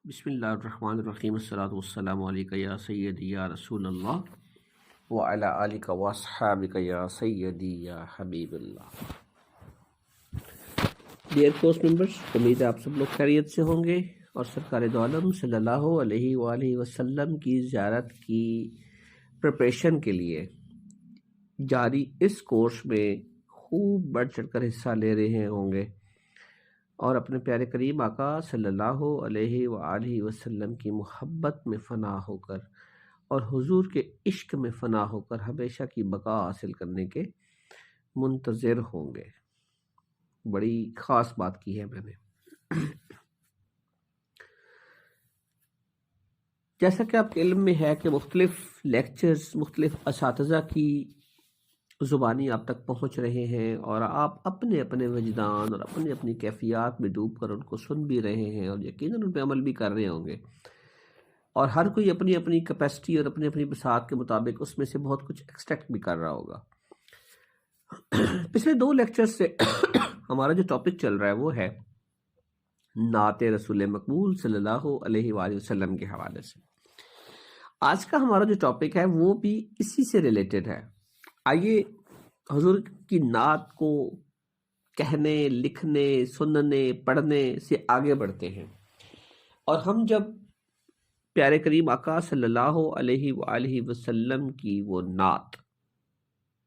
بسم اللہ الرحمن الرحیم الصلاۃ والسلام علیکہ یا سیدی یا رسول اللہ وعلی آلک واصحابک یا سیدی یا حبیب اللہ۔ ڈیئر کورس ممبرس، امید ہے آپ سب لوگ خیریت سے ہوں گے اور سرکار دو عالم صلی اللہ علیہ وآلہ وسلم کی زیارت کی پریپریشن کے لیے جاری اس کورس میں خوب بڑھ چڑھ کر حصہ لے رہے ہوں گے اور اپنے پیارے کریم آقا صلی اللہ علیہ وآلہ وسلم کی محبت میں فنا ہو کر اور حضور کے عشق میں فنا ہو کر ہمیشہ کی بقا حاصل کرنے کے منتظر ہوں گے۔ بڑی خاص بات کی ہے میں نے۔ جیسا کہ آپ کے علم میں ہے کہ مختلف لیکچرز مختلف اساتذہ کی زبانی آپ تک پہنچ رہے ہیں اور آپ اپنے اپنے وجدان اور اپنی اپنی کیفیات میں ڈوب کر ان کو سن بھی رہے ہیں اور یقیناً ان پہ عمل بھی کر رہے ہوں گے، اور ہر کوئی اپنی اپنی کیپیسٹی اور اپنی اپنی بساط کے مطابق اس میں سے بہت کچھ ایکسٹریکٹ بھی کر رہا ہوگا۔ پچھلے 2 لیکچر سے ہمارا جو ٹاپک چل رہا ہے وہ ہے نعت رسول مقبول صلی اللہ علیہ وآلہ وسلم کے حوالے سے۔ آج کا ہمارا جو ٹاپک ہے وہ بھی اسی سے ریلیٹڈ ہے۔ آئیے حضور کی نعت کو کہنے، لکھنے، سننے، پڑھنے سے آگے بڑھتے ہیں، اور ہم جب پیارے کریم آقا صلی اللہ علیہ وآلہ وسلم کی وہ نعت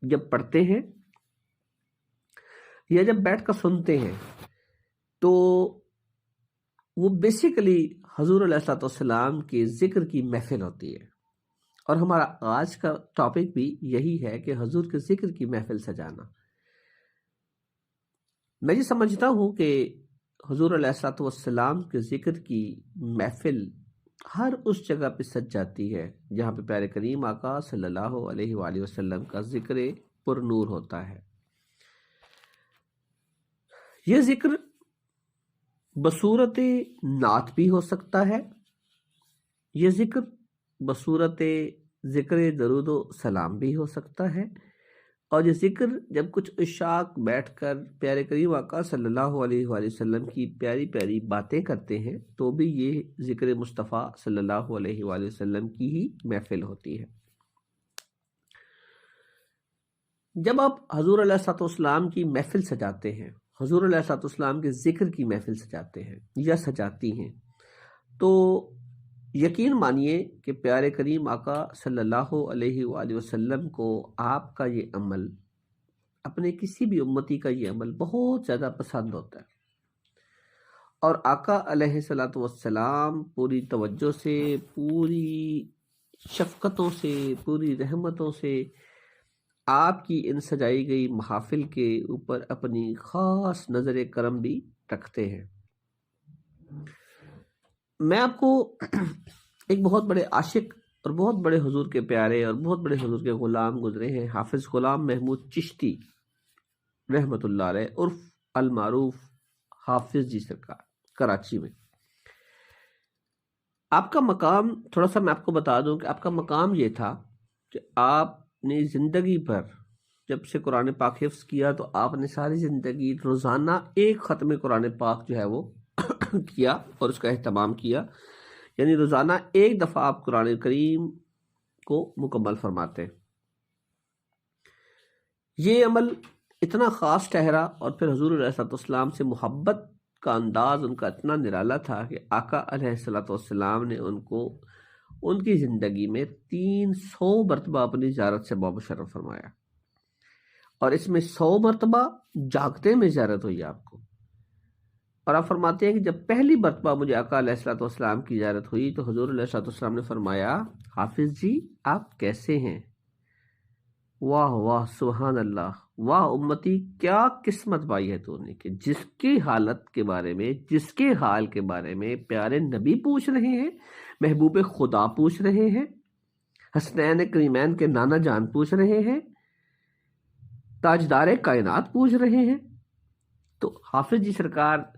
جب پڑھتے ہیں یا جب بیٹھ کر سنتے ہیں تو وہ بیسیکلی حضور علیہ السلام کے ذکر کی محفل ہوتی ہے، اور ہمارا آج کا ٹاپک بھی یہی ہے کہ حضور کے ذکر کی محفل سجانا۔ میں یہ سمجھتا ہوں کہ حضور علیہ السلام کے ذکر کی محفل ہر اس جگہ پہ سج جاتی ہے جہاں پہ پیارے کریم آقا صلی اللہ علیہ وآلہ وسلم کا ذکر پر نور ہوتا ہے۔ یہ ذکر بصورت نعت بھی ہو سکتا ہے، یہ ذکر بصورت ذکر درود و سلام بھی ہو سکتا ہے، اور یہ ذکر جب کچھ عشاق بیٹھ کر پیارے کریم آقا صلی اللہ علیہ وآلہ وسلم کی پیاری پیاری باتیں کرتے ہیں تو بھی یہ ذکر مصطفیٰ صلی اللہ علیہ وآلہ وسلم کی ہی محفل ہوتی ہے۔ جب آپ حضور علیہ السلام کی محفل سجاتے ہیں، حضور علیہ السلام کے ذکر کی محفل سجاتے ہیں یا سجاتی ہیں، تو یقین مانیے کہ پیارے کریم آقا صلی اللہ علیہ وآلہ وسلم کو آپ کا یہ عمل، اپنے کسی بھی امتی کا یہ عمل بہت زیادہ پسند ہوتا ہے، اور آقا علیہ السلام پوری توجہ سے، پوری شفقتوں سے، پوری رحمتوں سے آپ کی ان سجائی گئی محافل کے اوپر اپنی خاص نظر کرم بھی رکھتے ہیں۔ میں آپ کو ایک بہت بڑے عاشق اور بہت بڑے حضور کے پیارے اور بہت بڑے حضور کے غلام گزرے ہیں، حافظ غلام محمود چشتی رحمۃ اللہ علیہ عرف المعروف حافظ جی سرکار، کراچی میں۔ آپ کا مقام تھوڑا سا میں آپ کو بتا دوں کہ آپ کا مقام یہ تھا کہ آپ نے زندگی پر جب سے قرآن پاک حفظ کیا تو آپ نے ساری زندگی روزانہ ایک ختم قرآن پاک جو ہے وہ کیا اور اس کا اہتمام کیا، یعنی روزانہ ایک دفعہ آپ قرآن کریم کو مکمل فرماتے۔ یہ عمل اتنا خاص ٹھہرا، اور پھر حضور علیہ السلام سے محبت کا انداز ان کا اتنا نرالا تھا کہ آقا علیہ السلام نے ان کو ان کی زندگی میں 300 مرتبہ اپنی زیارت سے مشرف فرمایا، اور اس میں 100 مرتبہ جاگتے میں زیارت ہوئی آپ کو۔ اور آپ فرماتے ہیں کہ جب پہلی مرتبہ مجھے آقا علیہ السلام کی زیارت ہوئی تو حضور علیہ السلام نے فرمایا، حافظ جی آپ کیسے ہیں؟ واہ واہ سبحان اللہ، واہ امتی کیا قسمت پائی ہے تو نے کہ جس کی حالت کے بارے میں، جس کے حال کے بارے میں پیارے نبی پوچھ رہے ہیں، محبوب خدا پوچھ رہے ہیں، حسنین کریمین کے نانا جان پوچھ رہے ہیں، تاجدار کائنات پوچھ رہے ہیں۔ تو حافظ جی سرکار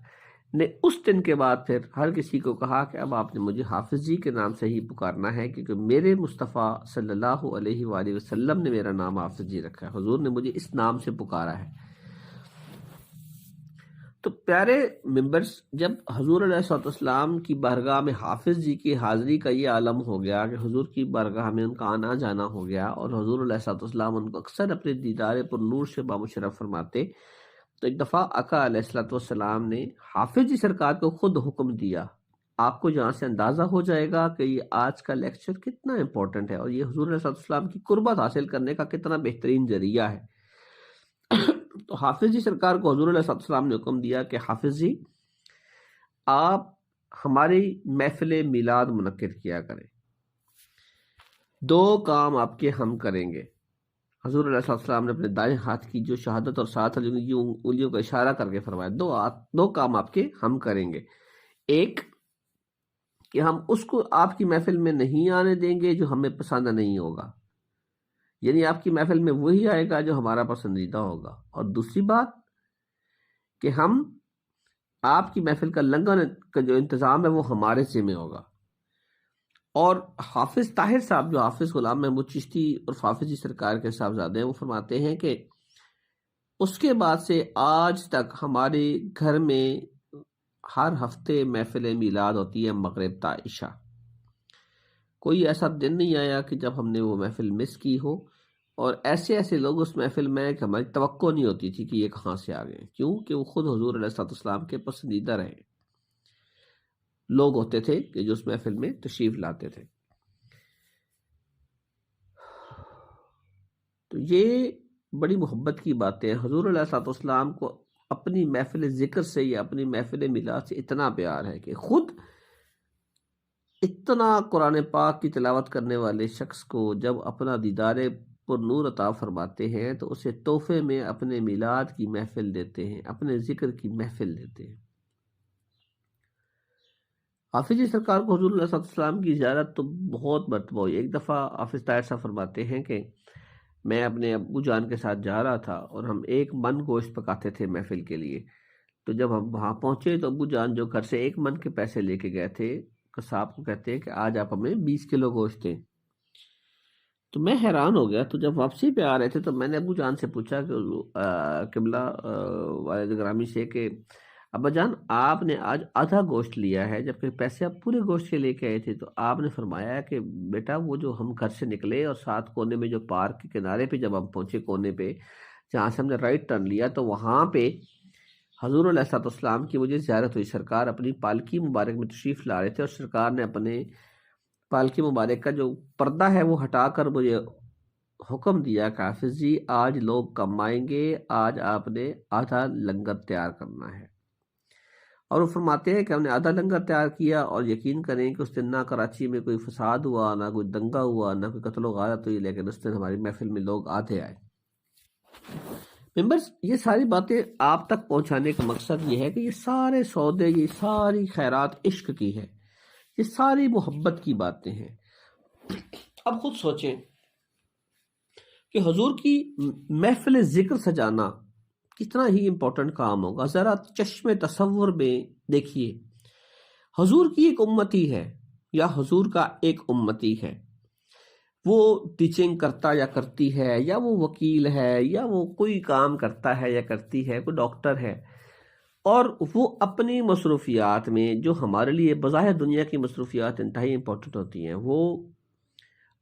نے اس دن کے بعد پھر ہر کسی کو کہا کہ اب آپ نے مجھے حافظ جی کے نام سے ہی پکارنا ہے، کیونکہ میرے مصطفیٰ صلی اللہ علیہ وآلہ وسلم نے میرا نام حافظ جی رکھا ہے، حضور نے مجھے اس نام سے پکارا ہے۔ تو پیارے ممبرز، جب حضور علیہ الصلوۃ والسلام کی بارگاہ میں حافظ جی کی حاضری کا یہ عالم ہو گیا کہ حضور کی بارگاہ میں ان کا آنا جانا ہو گیا، اور حضور علیہ الصلوۃ والسلام ان کو اکثر اپنے دیدار پر نور سے بامشرف فرماتے، تو ایک دفعہ آقا علیہ الصلوۃ والسلام نے حافظ جی سرکار کو خود حکم دیا. آپ کو جہاں سے اندازہ ہو جائے گا کہ یہ آج کا لیکچر کتنا امپورٹنٹ ہے اور یہ حضور علیہ الصلوۃ والسلام کی قربت حاصل کرنے کا کتنا بہترین ذریعہ ہے. تو حافظ جی سرکار کو حضور علیہ السلام نے حکم دیا کہ حافظ جی، آپ ہماری محفل میلاد منعقد کیا کریں. 2 کام آپ کے ہم کریں گے. حضور علیہ السلام نے اپنے دائیں ہاتھ کی جو شہادت اور 7 انگلیوں کا اشارہ کر کے فرمایا، 2 کام آپ کے ہم کریں گے. ایک کہ ہم اس کو آپ کی محفل میں نہیں آنے دیں گے جو ہمیں پسند نہیں ہوگا، یعنی آپ کی محفل میں وہی آئے گا جو ہمارا پسندیدہ ہوگا. اور دوسری بات کہ ہم آپ کی محفل کا لنگر کا جو انتظام ہے وہ ہمارے ذمہ ہوگا. اور حافظ طاہر صاحب، جو حافظ غلام محمود چشتی اور حافظ جی سرکار کے صاحبزادے ہیں، وہ فرماتے ہیں کہ اس کے بعد سے آج تک ہمارے گھر میں ہر ہفتے محفل میلاد ہوتی ہے مغرب تا عشاء. کوئی ایسا دن نہیں آیا کہ جب ہم نے وہ محفل مس کی ہو. اور ایسے لوگ اس محفل میں کہ ہماری توقع نہیں ہوتی تھی کہ یہ کہاں سے آ گئے، کیوں کہ وہ خود حضور علیہ السلام کے پسندیدہ رہے لوگ ہوتے تھے کہ جو اس محفل میں تشریف لاتے تھے. تو یہ بڑی محبت کی باتیں ہیں. حضور علیہ السلام کو اپنی محفل ذکر سے یا اپنی محفل میلاد سے اتنا پیار ہے کہ خود اتنا قرآن پاک کی تلاوت کرنے والے شخص کو جب اپنا دیدار پر نور عطا فرماتے ہیں تو اسے تحفے میں اپنے میلاد کی محفل دیتے ہیں، اپنے ذکر کی محفل دیتے ہیں. حافظ جی سرکار کو حضور علیہ السلام کی زیارت تو بہت مرتبہ ہوئی. ایک دفعہ حافظ طاہر صاحب فرماتے ہیں کہ میں اپنے ابو جان کے ساتھ جا رہا تھا اور ہم 1 من گوشت پکاتے تھے محفل کے لیے. تو جب ہم وہاں پہنچے تو ابو جان جو گھر سے 1 من کے پیسے لے کے گئے تھے، صاحب کو کہتے ہیں کہ آج آپ ہمیں 20 کلو گوشت دیں. تو میں حیران ہو گیا. تو جب واپسی پہ آ رہے تھے تو میں نے ابو جان سے پوچھا کہ قبلہ والد گرامی سے کہ ابا جان، آپ نے آج آدھا گوشت لیا ہے جبکہ پیسے آپ پورے گوشت کے لے کے آئے تھے. تو آپ نے فرمایا کہ بیٹا، وہ جو ہم گھر سے نکلے اور ساتھ کونے میں جو پارک کے کنارے پہ جب ہم پہنچے، کونے پہ جہاں سے ہم نے رائٹ ٹرن لیا، تو وہاں پہ حضور علیہ السلام کی مجھے زیارت ہوئی. سرکار اپنی پالکی مبارک میں تشریف لا رہے تھے اور سرکار نے اپنے پالکی مبارک کا جو پردہ ہے وہ ہٹا کر مجھے حکم دیا کہ حافظ جی، آج لوگ کم آئیں گے، آج آپ نے آدھا لنگر تیار کرنا ہے. اور وہ فرماتے ہیں کہ ہم نے آدھا لنگر تیار کیا، اور یقین کریں کہ اس دن نہ کراچی میں کوئی فساد ہوا، نہ کوئی دنگا ہوا، نہ کوئی قتل و غارت ہوئی، لیکن اس دن ہماری محفل میں لوگ آدھے آئے. ممبرز، یہ ساری باتیں آپ تک پہنچانے کا مقصد یہ ہے کہ یہ سارے سودے، یہ ساری خیرات عشق کی ہے، یہ ساری محبت کی باتیں ہیں. اب خود سوچیں کہ حضور کی محفل ذکر سجانا کتنا ہی امپورٹنٹ کام ہوگا. ذرا چشم تصور میں دیکھیے، حضور کی ایک امتی ہے یا حضور کا ایک امتی ہے، وہ ٹیچنگ کرتا یا کرتی ہے، یا وہ وکیل ہے، یا وہ کوئی کام کرتا ہے یا کرتی ہے، کوئی ڈاکٹر ہے، اور وہ اپنی مصروفیات میں جو ہمارے لیے بظاہر دنیا کی مصروفیات انتہائی امپورٹنٹ ہوتی ہیں، وہ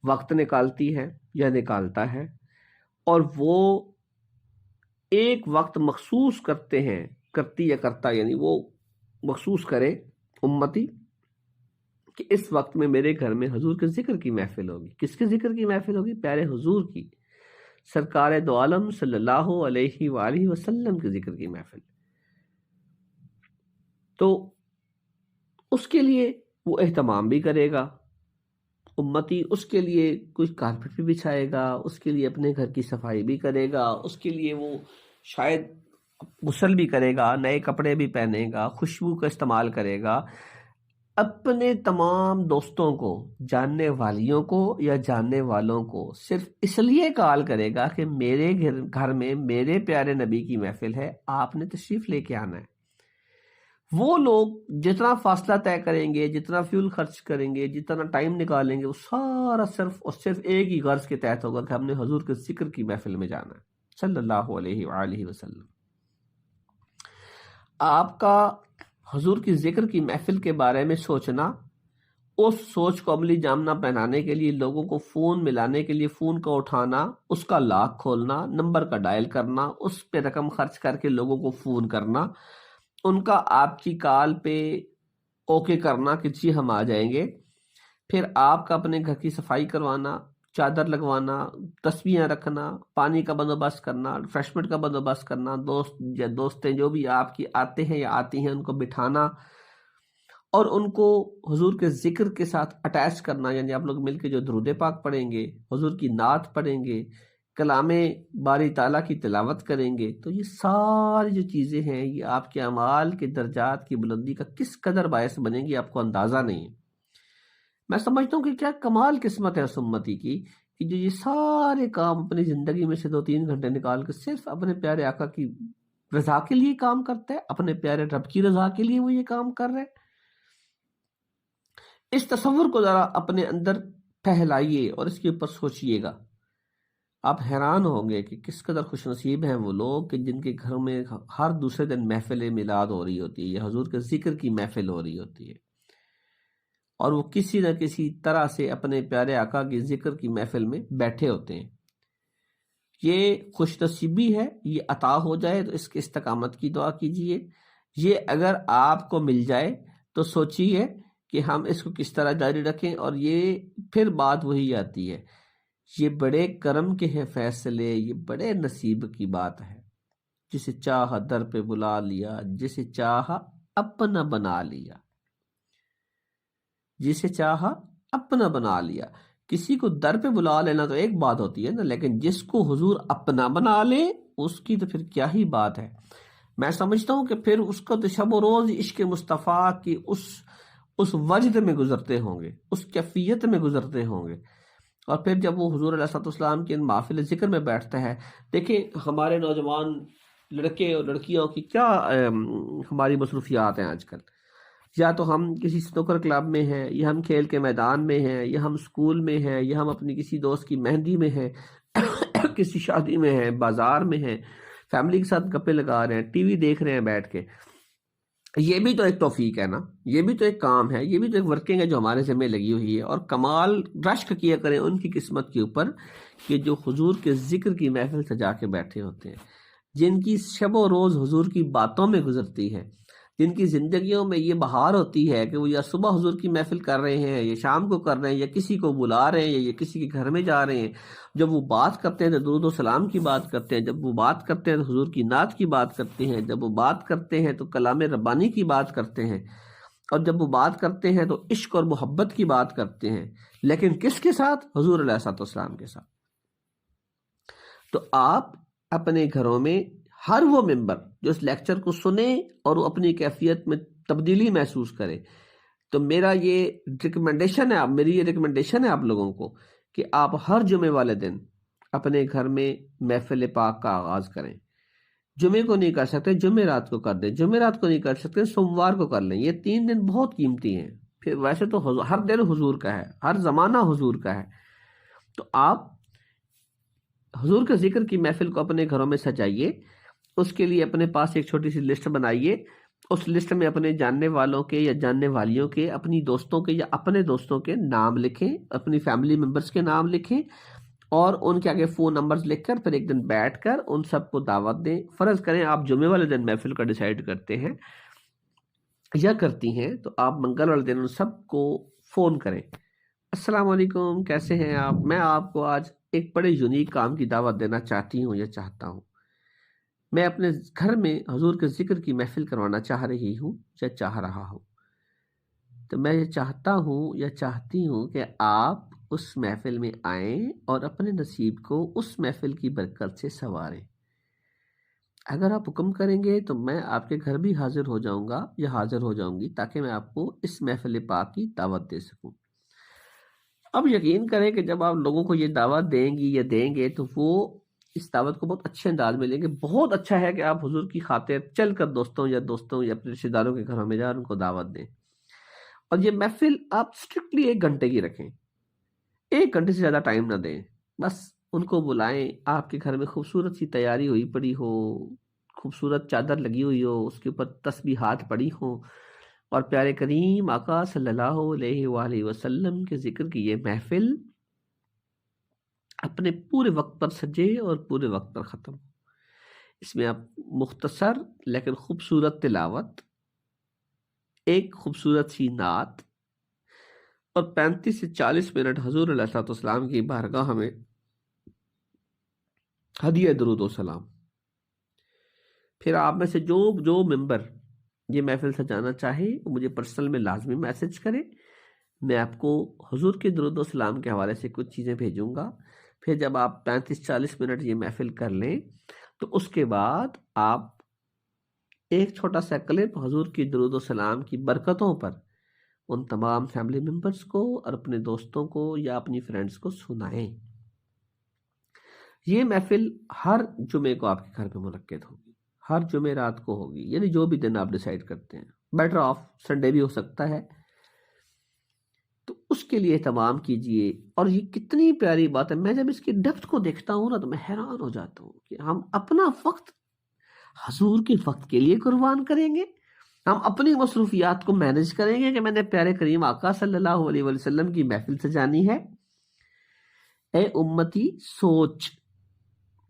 وقت نکالتی ہے یا نکالتا ہے، اور وہ ایک وقت مخصوص کرتی یا کرتا، یعنی وہ مخصوص کرے امتی کہ اس وقت میں میرے گھر میں حضور کے ذکر کی محفل ہوگی. کس کے ذکر کی محفل ہوگی؟ پیارے حضور کی، سرکار دو عالم صلی اللہ علیہ وآلہ وسلم کے ذکر کی محفل. تو اس کے لیے وہ اہتمام بھی کرے گا امتی، اس کے لیے کچھ کارپٹ بھی بچھائے گا، اس کے لیے اپنے گھر کی صفائی بھی کرے گا، اس کے لیے وہ شاید غسل بھی کرے گا، نئے کپڑے بھی پہنے گا، خوشبو کا استعمال کرے گا. اپنے تمام دوستوں کو، جاننے والیوں کو یا جاننے والوں کو صرف اس لیے کال کرے گا کہ میرے گھر میں میرے پیارے نبی کی محفل ہے، آپ نے تشریف لے کے آنا ہے. وہ لوگ جتنا فاصلہ طے کریں گے، جتنا فیول خرچ کریں گے، جتنا ٹائم نکالیں گے، وہ سارا صرف اور صرف ایک ہی غرض کے تحت ہوگا کہ ہم نے حضور کے ذکر کی محفل میں جانا ہے صلی اللہ علیہ وآلہ وسلم. آپ کا حضور کی ذکر کی محفل کے بارے میں سوچنا، اس سوچ کو عملی جامنا پہنانے کے لیے لوگوں کو فون ملانے کے لیے فون کا اٹھانا، اس کا لاک کھولنا، نمبر کا ڈائل کرنا، اس پہ رقم خرچ کر کے لوگوں کو فون کرنا، ان کا آپ کی کال پہ اوکے کرنا کہ جی ہم آ جائیں گے، پھر آپ کا اپنے گھر کی صفائی کروانا، چادر لگوانا، تسبیحاں رکھنا، پانی کا بندوبست کرنا، ریفریشمنٹ کا بندوبست کرنا، دوست یا دوستیں جو بھی آپ کی آتے ہیں یا آتی ہیں ان کو بٹھانا اور ان کو حضور کے ذکر کے ساتھ اٹیچ کرنا، یعنی آپ لوگ مل کے جو درود پاک پڑھیں گے، حضور کی نعت پڑھیں گے، کلام باری تعالیٰ کی تلاوت کریں گے، تو یہ ساری جو چیزیں ہیں یہ آپ کے اعمال کے درجات کی بلندی کا کس قدر باعث بنیں گی آپ کو اندازہ نہیں ہے۔ میں سمجھتا ہوں کہ کیا کمال قسمت ہے اس امتی کی کہ جو یہ سارے کام اپنی زندگی میں سے 2-3 گھنٹے نکال کے صرف اپنے پیارے آقا کی رضا کے لیے کام کرتا ہے، اپنے پیارے رب کی رضا کے لیے وہ یہ کام کر رہے ہیں۔ اس تصور کو ذرا اپنے اندر پھیلائیے اور اس کے اوپر سوچئے گا، آپ حیران ہوں گے کہ کس قدر خوش نصیب ہیں وہ لوگ کہ جن کے گھروں میں ہر دوسرے دن محفل میلاد ہو رہی ہوتی ہے یا حضور کے ذکر کی محفل ہو رہی ہوتی ہے، اور وہ کسی نہ کسی طرح سے اپنے پیارے آقا کی ذکر کی محفل میں بیٹھے ہوتے ہیں۔ یہ خوش نصیبی ہے، یہ عطا ہو جائے تو اس کی استقامت کی دعا کیجئے۔ یہ اگر آپ کو مل جائے تو سوچئے کہ ہم اس کو کس طرح جاری رکھیں، اور یہ پھر بات وہی آتی ہے، یہ بڑے کرم کے ہیں فیصلے، یہ بڑے نصیب کی بات ہے، جسے چاہا در پہ بلا لیا، جسے چاہا اپنا بنا لیا، جسے چاہا اپنا بنا لیا۔ کسی کو در پہ بلا لینا تو ایک بات ہوتی ہے نا، لیکن جس کو حضور اپنا بنا لے اس کی تو پھر کیا ہی بات ہے۔ میں سمجھتا ہوں کہ پھر اس کو تو شب و روز عشق مصطفیٰ کی اس وجد میں گزرتے ہوں گے، اس کیفیت میں گزرتے ہوں گے، اور پھر جب وہ حضور علیہ السلام کے ان محافل ذکر میں بیٹھتا ہے، دیکھیں ہمارے نوجوان لڑکے اور لڑکیوں کی کیا ہماری مصروفیات ہیں آج کل، یا تو ہم کسی سنوکر کلب میں ہیں، یا ہم کھیل کے میدان میں ہیں، یا ہم اسکول میں ہیں، یا ہم اپنی کسی دوست کی مہندی میں ہیں کسی شادی میں ہیں، بازار میں ہیں، فیملی کے ساتھ گپے لگا رہے ہیں، ٹی وی دیکھ رہے ہیں بیٹھ کے۔ یہ بھی تو ایک توفیق ہے نا، یہ بھی تو ایک کام ہے، یہ بھی تو ایک ورکنگ ہے جو ہمارے ذمہ لگی ہوئی ہے، اور کمال رشک کیا کریں ان کی قسمت کے اوپر کہ جو حضور کے ذکر کی محفل سجا کے بیٹھے ہوتے ہیں، جن کی شب و روز حضور کی باتوں میں گزرتی ہے، جن کی زندگیوں میں یہ بہار ہوتی ہے کہ وہ یا صبح حضور کی محفل کر رہے ہیں، یا شام کو کر رہے ہیں، یا کسی کو بلا رہے ہیں، یا کسی کے گھر میں جا رہے ہیں، جب وہ بات کرتے ہیں تو درود و سلام کی بات کرتے ہیں، جب وہ بات کرتے ہیں تو حضور کی نعت کی بات کرتے ہیں، جب وہ بات کرتے ہیں تو کلام ربانی کی بات کرتے ہیں، اور جب وہ بات کرتے ہیں تو عشق اور محبت کی بات کرتے ہیں، لیکن کس کے ساتھ؟ حضور علیہ السلام کے ساتھ۔ تو آپ اپنے گھروں میں ہر وہ ممبر جو اس لیکچر کو سنے اور وہ اپنی کیفیت میں تبدیلی محسوس کرے، تو میری یہ ریکمنڈیشن ہے آپ لوگوں کو کہ آپ ہر جمعے والے دن اپنے گھر میں محفل پاک کا آغاز کریں۔ جمعے کو نہیں کر سکتے جمعے رات کو کر دیں، جمعے رات کو نہیں کر سکتے سوموار کو کر لیں، یہ 3 دن بہت قیمتی ہیں۔ پھر ویسے تو ہر دن حضور کا ہے، ہر زمانہ حضور کا ہے، تو آپ حضور کے ذکر کی محفل کو اپنے گھروں میں سجائیے۔ اس کے لیے اپنے پاس ایک چھوٹی سی لسٹ بنائیے، اس لسٹ میں اپنے جاننے والوں کے یا جاننے والیوں کے، اپنی دوستوں کے یا اپنے دوستوں کے نام لکھیں، اپنی فیملی ممبرز کے نام لکھیں، اور ان کے آگے فون نمبرز لکھ کر پھر ایک دن بیٹھ کر ان سب کو دعوت دیں۔ فرض کریں آپ جمعے والے دن محفل کا ڈیسائیڈ کرتے ہیں یا کرتی ہیں، تو آپ منگل والے دن ان سب کو فون کریں، السلام علیکم، کیسے ہیں آپ؟ میں آپ کو آج ایک بڑے یونیک کام کی دعوت دینا چاہتی ہوں یا چاہتا ہوں۔ میں اپنے گھر میں حضور کے ذکر کی محفل کروانا چاہ رہی ہوں یا چاہ رہا ہوں، تو میں یہ چاہتا ہوں یا چاہتی ہوں کہ آپ اس محفل میں آئیں اور اپنے نصیب کو اس محفل کی برکت سے سنواریں۔ اگر آپ حکم کریں گے تو میں آپ کے گھر بھی حاضر ہو جاؤں گا یا حاضر ہو جاؤں گی، تاکہ میں آپ کو اس محفل پاک کی دعوت دے سکوں۔ اب یقین کریں کہ جب آپ لوگوں کو یہ دعوت دیں گی یا دیں گے تو وہ اس دعوت کو بہت اچھے انداز میں لیں گے۔ بہت اچھا ہے کہ آپ حضور کی خاطر چل کر دوستوں یا اپنے رشتہ داروں کے گھروں میں جائیں اور ان کو دعوت دیں، اور یہ محفل آپ اسٹرکٹلی 1 گھنٹے کی رکھیں، 1 گھنٹے سے زیادہ ٹائم نہ دیں، بس ان کو بلائیں، آپ کے گھر میں خوبصورت سی تیاری ہوئی پڑی ہو، خوبصورت چادر لگی ہوئی ہو، اس کے اوپر تسبیحات پڑی ہوں، اور پیارے کریم آقا صلی اللہ علیہ وآلہ وسلم کے ذکر کی یہ محفل اپنے پورے وقت پر سجے اور پورے وقت پر ختم ہو۔ اس میں آپ مختصر لیکن خوبصورت تلاوت، ایک خوبصورت سی نعت اور 35 سے 40 منٹ حضور علیہ الصلوۃ والسلام کی بارگاہ میں ہدیہ درود و سلام۔ پھر آپ میں سے جو ممبر یہ محفل سجانا چاہے وہ مجھے پرسنل میں لازمی میسج کرے، میں آپ کو حضور کے درود و سلام کے حوالے سے کچھ چیزیں بھیجوں گا۔ پھر جب آپ 35-40 منٹ یہ محفل کر لیں تو اس کے بعد آپ ایک چھوٹا سا کلپ حضور کی درود و سلام کی برکتوں پر ان تمام فیملی ممبرز کو اور اپنے دوستوں کو یا اپنی فرینڈز کو سنائیں۔ یہ محفل ہر جمعے کو آپ کے گھر پہ منعقد ہوگی، ہر جمعے رات کو ہوگی، یعنی جو بھی دن آپ ڈیسائیڈ کرتے ہیں، بیٹر آف سنڈے بھی ہو سکتا ہے، تو اس کے لیے اہتمام کیجئے۔ اور یہ کتنی پیاری بات ہے، میں جب اس کی ڈیپتھ کو دیکھتا ہوں نا تو میں حیران ہو جاتا ہوں کہ ہم اپنا وقت حضور کے وقت کے لیے قربان کریں گے، ہم اپنی مصروفیات کو مینج کریں گے کہ میں نے پیارے کریم آقا صلی اللہ علیہ وسلم کی محفل سجانی ہے۔ اے امتی سوچ،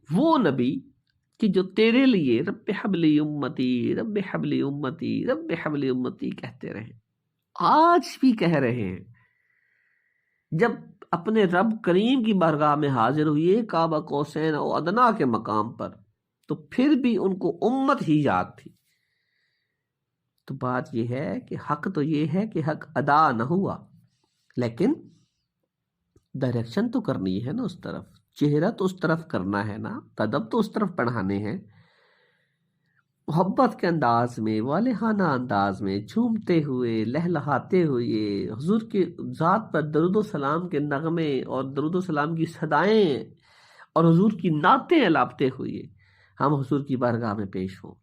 وہ نبی کہ جو تیرے لیے رب حبلی امتی رب حبلی امتی رب حبلی امتی کہتے رہے، آج بھی کہہ رہے ہیں، جب اپنے رب کریم کی بارگاہ میں حاضر ہوئے کعبہ قوسین و ادنا کے مقام پر، تو پھر بھی ان کو امت ہی یاد تھی۔ تو بات یہ ہے کہ حق تو یہ ہے کہ حق ادا نہ ہوا، لیکن ڈائریکشن تو کرنی ہے نا، اس طرف چہرہ تو اس طرف کرنا ہے نا، قدم تو اس طرف بڑھانے ہیں، محبت کے انداز میں، والہانہ انداز میں، جھومتے ہوئے، لہلہاتے ہوئے، حضور کی ذات پر درود و سلام کے نغمے اور درود و سلام کی صدائیں اور حضور کی نعتیں الاپتے ہوئے ہم حضور کی بارگاہ میں پیش ہوں۔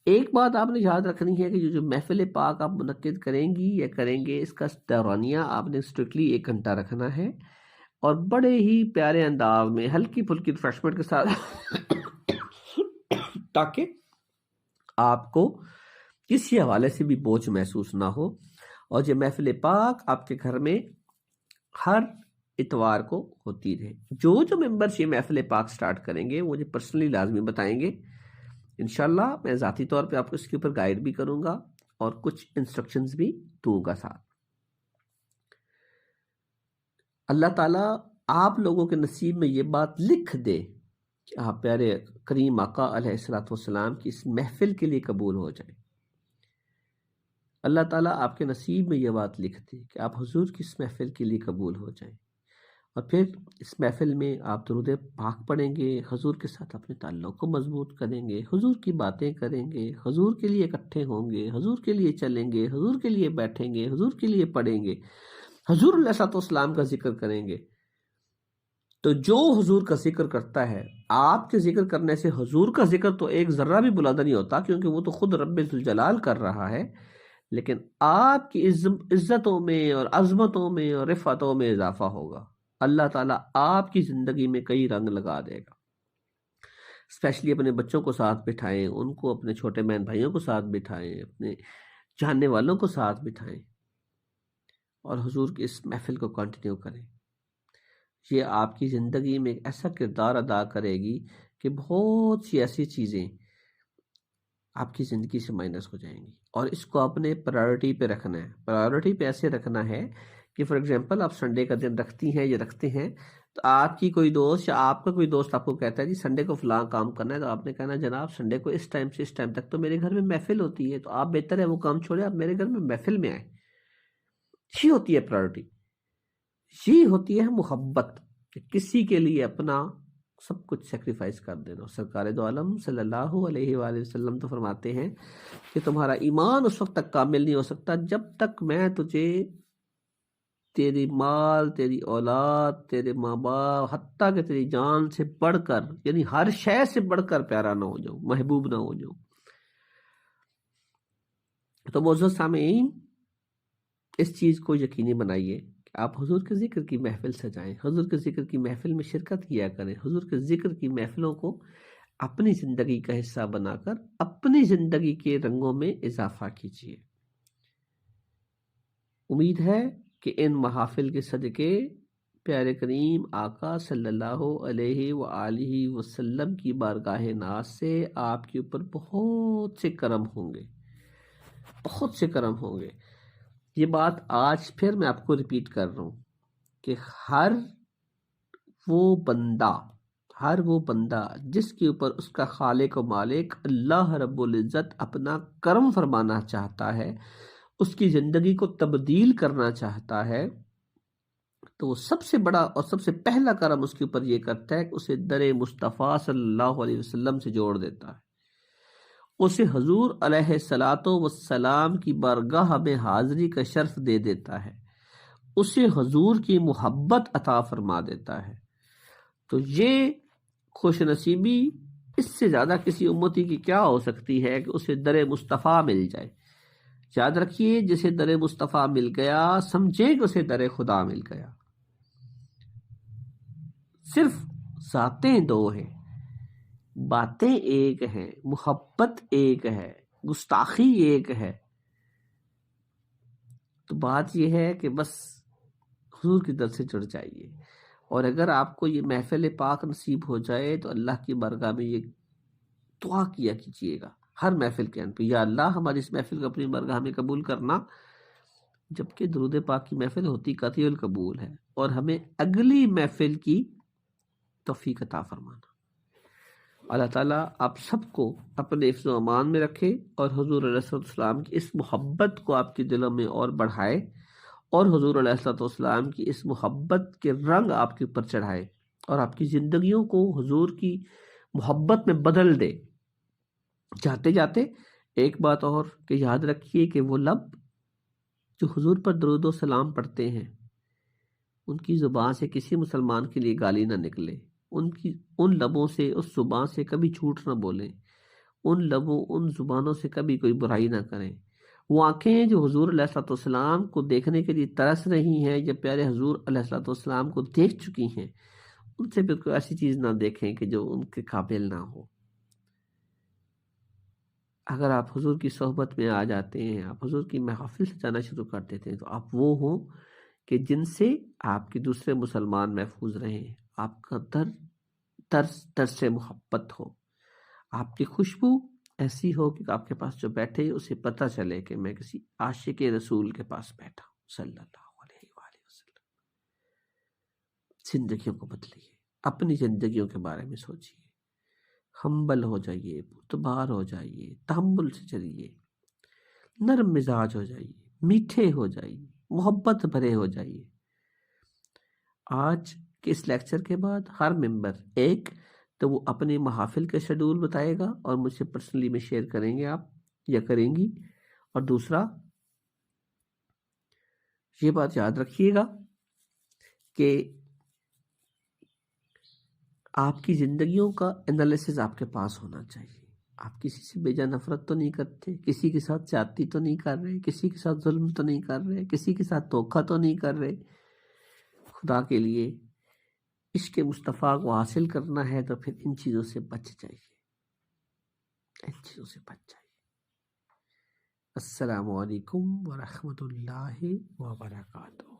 ایک بات آپ نے یاد رکھنی ہے کہ جو محفل پاک آپ منعقد کریں گی یا کریں گے، اس کا دورانیہ آپ نے اسٹرکٹلی 1 گھنٹہ رکھنا ہے، اور بڑے ہی پیارے انداز میں ہلکی پھلکی ریفریشمنٹ کے ساتھ تاکہ آپ کو کسی حوالے سے بھی بوجھ محسوس نہ ہو۔ اور یہ محفل پاک آپ کے گھر میں ہر اتوار کو ہوتی رہے۔ جو ممبرس یہ محفل پاک سٹارٹ کریں گے مجھے پرسنلی لازمی بتائیں گے، انشاءاللہ میں ذاتی طور پہ آپ کو اس کے اوپر گائیڈ بھی کروں گا اور کچھ انسٹرکشنز بھی دوں گا ساتھ۔ اللہ تعالیٰ آپ لوگوں کے نصیب میں یہ بات لکھ دے کہ آپ پیارے کریم آقا علیہ الصلوۃ والسلام کی اس محفل کے لیے قبول ہو جائیں۔ اللہ تعالیٰ آپ کے نصیب میں یہ بات لکھ دے کہ آپ حضور کی اس محفل کے لیے قبول ہو جائیں، اور پھر اس محفل میں آپ درود پاک پڑھیں گے، حضور کے ساتھ اپنے تعلق کو مضبوط کریں گے، حضور کی باتیں کریں گے، حضور کے لیے اکٹھے ہوں گے، حضور کے لیے چلیں گے، حضور کے لیے بیٹھیں گے، حضور کے لیے پڑھیں گے، حضور علیہ الصلوۃ والسلام کا ذکر کریں گے۔ تو جو حضور کا ذکر کرتا ہے، آپ کے ذکر کرنے سے حضور کا ذکر تو ایک ذرہ بھی بلند نہیں ہوتا، کیونکہ وہ تو خود رب ذوالجلال کر رہا ہے، لیکن آپ کی عزتوں میں اور عظمتوں میں اور رفعتوں میں اضافہ ہوگا۔ اللہ تعالیٰ آپ کی زندگی میں کئی رنگ لگا دے گا۔ اسپیشلی اپنے بچوں کو ساتھ بٹھائیں، ان کو اپنے چھوٹے بہن بھائیوں کو ساتھ بٹھائیں، اپنے جاننے والوں کو ساتھ بٹھائیں، اور حضور کی اس محفل کو کنٹینیو کریں۔ یہ آپ کی زندگی میں ایک ایسا کردار ادا کرے گی کہ بہت سی ایسی چیزیں آپ کی زندگی سے مائنس ہو جائیں گی، اور اس کو اپنے پرائیورٹی پہ رکھنا ہے۔ پرائیورٹی پہ ایسے رکھنا ہے کہ فار ایگزامپل آپ سنڈے کا دن رکھتی ہیں یا رکھتے ہیں، تو آپ کی کوئی دوست یا آپ کا کوئی دوست آپ کو کہتا ہے جی سنڈے کو فلاں کام کرنا ہے، تو آپ نے کہنا جناب سنڈے کو اس ٹائم سے اس ٹائم تک تو میرے گھر میں محفل ہوتی ہے، تو آپ بہتر ہے وہ کام چھوڑیں، آپ میرے گھر میں محفل میں آئیں۔ یہ ہوتی ہے پرائیورٹی، یہ ہوتی ہے محبت، کہ کسی کے لیے اپنا سب کچھ سیکریفائز کر دینا۔ سرکار دو عالم صلی اللہ علیہ وآلہ وسلم تو فرماتے ہیں کہ تمہارا ایمان اس وقت تک کامل نہیں ہو سکتا جب تک میں تجھے تیری مال، تیری اولاد، تیرے ماں باپ، حتیٰ کہ تیری جان سے بڑھ کر، یعنی ہر شے سے بڑھ کر پیارا نہ ہو جاؤں، محبوب نہ ہو جاؤں۔ تو معزز سامعین، اس چیز کو یقینی بنائیے کہ آپ حضور کے ذکر کی محفل سجائیں، حضور کے ذکر کی محفل میں شرکت کیا کریں، حضور کے ذکر کی محفلوں کو اپنی زندگی کا حصہ بنا کر اپنی زندگی کے رنگوں میں اضافہ کیجیے۔ امید ہے کہ ان محافل کے صدقے پیارے کریم آقا صلی اللہ علیہ وآلہ وسلم کی بارگاہ ناز سے آپ کے اوپر بہت سے کرم ہوں گے، بہت سے کرم ہوں گے۔ یہ بات آج پھر میں آپ کو ریپیٹ کر رہا ہوں کہ ہر وہ بندہ جس کے اوپر اس کا خالق و مالک اللہ رب العزت اپنا کرم فرمانا چاہتا ہے، اس کی زندگی کو تبدیل کرنا چاہتا ہے، تو وہ سب سے بڑا اور سب سے پہلا کرم اس کے اوپر یہ کرتا ہے کہ اسے در مصطفیٰ صلی اللہ علیہ وسلم سے جوڑ دیتا ہے، اسے حضور علیہ الصلاۃ والسلام کی بارگاہ میں حاضری کا شرف دے دیتا ہے، اسے حضور کی محبت عطا فرما دیتا ہے۔ تو یہ خوش نصیبی اس سے زیادہ کسی امتی کی کیا ہو سکتی ہے کہ اسے در مصطفیٰ مل جائے۔ یاد رکھیے، جسے در مصطفیٰ مل گیا سمجھے کہ اسے در خدا مل گیا۔ صرف ذاتیں دو ہیں، باتیں ایک ہیں، محبت ایک ہے، گستاخی ایک ہے۔ تو بات یہ ہے کہ بس حضور کی در سے جڑ جائیے، اور اگر آپ کو یہ محفل پاک نصیب ہو جائے تو اللہ کی بارگاہ میں یہ دعا کیا کیجیے گا ہر محفل کے اندر، یا اللہ ہماری اس محفل کو اپنی بارگاہ میں قبول کرنا، جبکہ درود پاک کی محفل ہوتی قطعی القبول ہے، اور ہمیں اگلی محفل کی توفیق عطا فرمانا۔ اللہ تعالیٰ آپ سب کو اپنے حفظ و امان میں رکھے، اور حضور علیہ السلام کی اس محبت کو آپ کے دلوں میں اور بڑھائے، اور حضور علیہ السلام کی اس محبت کے رنگ آپ کے اوپر چڑھائے، اور آپ کی زندگیوں کو حضور کی محبت میں بدل دے۔ جاتے جاتے ایک بات اور کہ یاد رکھیے کہ وہ لب جو حضور پر درود و سلام پڑھتے ہیں، ان کی زبان سے کسی مسلمان کے لیے گالی نہ نکلے، ان لبوں سے، اس زبان سے کبھی جھوٹ نہ بولیں، ان زبانوں سے کبھی کوئی برائی نہ کریں۔ وہ آنکھیں جو حضور علیہ السلام کو دیکھنے کے لیے ترس رہی ہیں، یا پیارے حضور علیہ السلام کو دیکھ چکی ہیں، ان سے بھی کوئی ایسی چیز نہ دیکھیں کہ جو ان کے قابل نہ ہو۔ اگر آپ حضور کی صحبت میں آ جاتے ہیں، آپ حضور کی محافل سے جانا شروع کر دیتے ہیں، تو آپ وہ ہوں کہ جن سے آپ کے دوسرے مسلمان محفوظ رہیں، آپ کا در سے محبت ہو، آپ کی خوشبو ایسی ہو کہ آپ کے پاس جو بیٹھے اسے پتہ چلے کہ میں کسی عاشق رسول کے پاس بیٹھا ہوں صلی اللہ علیہ وآلہ وسلم۔ زندگیوں کو بدلیے، اپنی زندگیوں کے بارے میں سوچیے، ہمبل ہو جائیے، پرتبار ہو جائیے، تحمل سے چلیے، نرم مزاج ہو جائیے، میٹھے ہو جائیے، محبت بھرے ہو جائیے۔ آج کے اس لیکچر کے بعد ہر ممبر ایک تو وہ اپنے محافل کا شیڈول بتائے گا اور مجھ سے پرسنلی میں شیئر کریں گے آپ یا کریں گی، اور دوسرا یہ بات یاد رکھیے گا کہ آپ کی زندگیوں کا انالیسز آپ کے پاس ہونا چاہیے۔ آپ کسی سے بے جا نفرت تو نہیں کرتے، کسی کے ساتھ زیادتی تو نہیں کر رہے، کسی کے ساتھ ظلم تو نہیں کر رہے، کسی کے ساتھ دھوکہ تو نہیں کر رہے۔ خدا کے لیے عشق مصطفیٰ کو حاصل کرنا ہے تو پھر ان چیزوں سے بچ جائیے، ان چیزوں سے بچ جائیے۔ السلام علیکم ورحمۃ اللہ وبرکاتہ۔